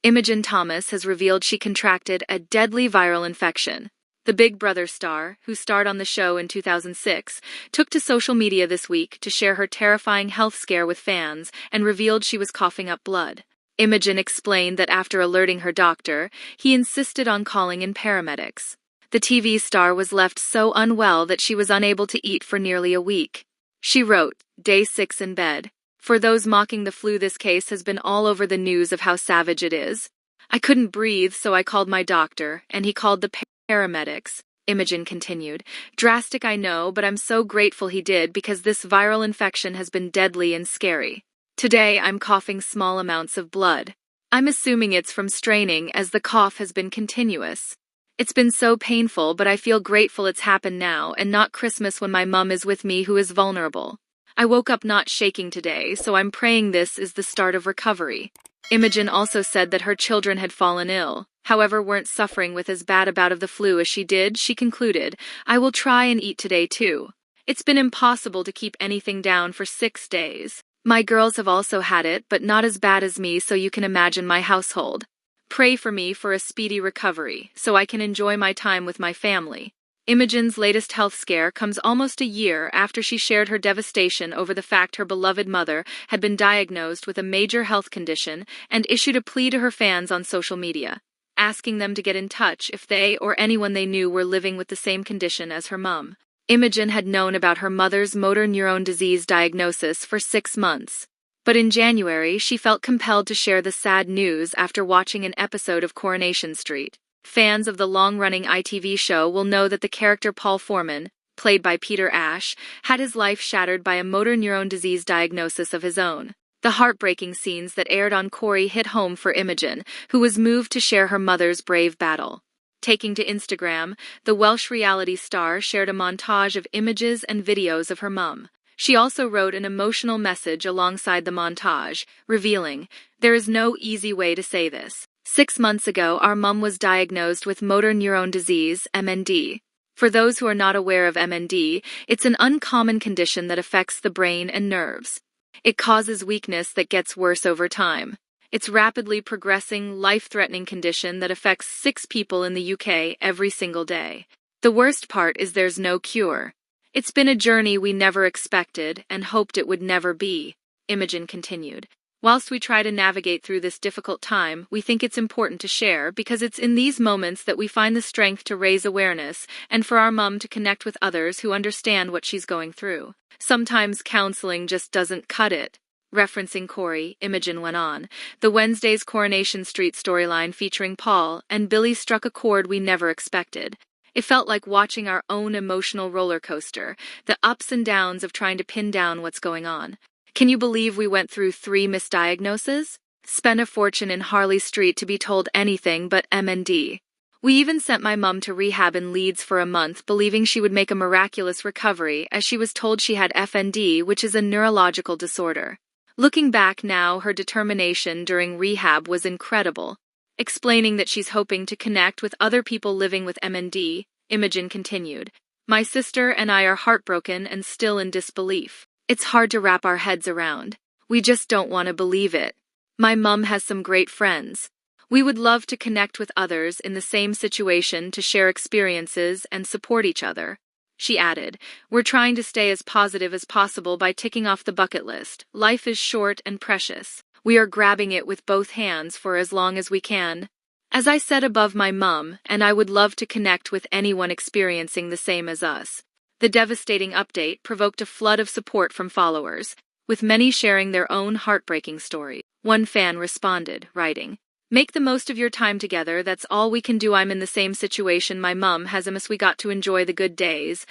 Imogen Thomas has revealed she contracted a deadly viral infection. The Big Brother star, who starred on the show in 2006, took to social media this week to share her terrifying health scare with fans and revealed she was coughing up blood. Imogen explained that after alerting her doctor, he insisted on calling in paramedics. The TV star was left so unwell that she was unable to eat for nearly a week. She wrote, "Day 6 in bed. For those mocking the flu, this case has been all over the news of how savage it is. I couldn't breathe, so I called my doctor, and he called the paramedics." Imogen continued, "Drastic, I know, but I'm so grateful he did because this viral infection has been deadly and scary. Today I'm coughing small amounts of blood. I'm assuming it's from straining as the cough has been continuous. It's been so painful, but I feel grateful it's happened now and not Christmas when my mum is with me who is vulnerable. I woke up not shaking today, so I'm praying this is the start of recovery." Imogen also said that her children had fallen ill, however weren't suffering with as bad a bout of the flu as she did. She concluded, "I will try and eat today too. It's been impossible to keep anything down for 6 days. My girls have also had it, but not as bad as me, so you can imagine my household. Pray for me for a speedy recovery, so I can enjoy my time with my family." Imogen's latest health scare comes almost a year after she shared her devastation over the fact her beloved mother had been diagnosed with a major health condition and issued a plea to her fans on social media, asking them to get in touch if they or anyone they knew were living with the same condition as her mum. Imogen had known about her mother's motor neuron disease diagnosis for 6 months. But in January, she felt compelled to share the sad news after watching an episode of Coronation Street. Fans of the long-running ITV show will know that the character Paul Foreman, played by Peter Ash, had his life shattered by a motor neuron disease diagnosis of his own. The heartbreaking scenes that aired on Corrie hit home for Imogen, who was moved to share her mother's brave battle. Taking to Instagram, the Welsh reality star shared a montage of images and videos of her mum. She also wrote an emotional message alongside the montage, revealing, "There is no easy way to say this. 6 months ago, our mum was diagnosed with motor neuron disease, MND. For those who are not aware of MND, it's an uncommon condition that affects the brain and nerves. It causes weakness that gets worse over time. It's a rapidly progressing, life-threatening condition that affects 6 people in the UK every single day. The worst part is there's no cure. It's been a journey we never expected and hoped it would never be," Imogen continued. "Whilst we try to navigate through this difficult time, we think it's important to share because it's in these moments that we find the strength to raise awareness and for our mum to connect with others who understand what she's going through. Sometimes counseling just doesn't cut it." Referencing Corrie, Imogen went on, "The Wednesday's Coronation Street storyline featuring Paul and Billy struck a chord we never expected. It felt like watching our own emotional roller coaster, the ups and downs of trying to pin down what's going on. Can you believe we went through 3 misdiagnoses? Spent a fortune in Harley Street to be told anything but MND. We even sent my mum to rehab in Leeds for a month, believing she would make a miraculous recovery, as she was told she had FND, which is a neurological disorder. Looking back now, her determination during rehab was incredible." Explaining that she's hoping to connect with other people living with MND, Imogen continued, "My sister and I are heartbroken and still in disbelief. It's hard to wrap our heads around. We just don't want to believe it. My mum has some great friends. We would love to connect with others in the same situation to share experiences and support each other." She added, "We're trying to stay as positive as possible by ticking off the bucket list. Life is short and precious. We are grabbing it with both hands for as long as we can. As I said above, my mum, and I would love to connect with anyone experiencing the same as us." The devastating update provoked a flood of support from followers, with many sharing their own heartbreaking stories. One fan responded, writing, "Make the most of your time together, that's all we can do. I'm in the same situation my mum has, we got to enjoy the good days,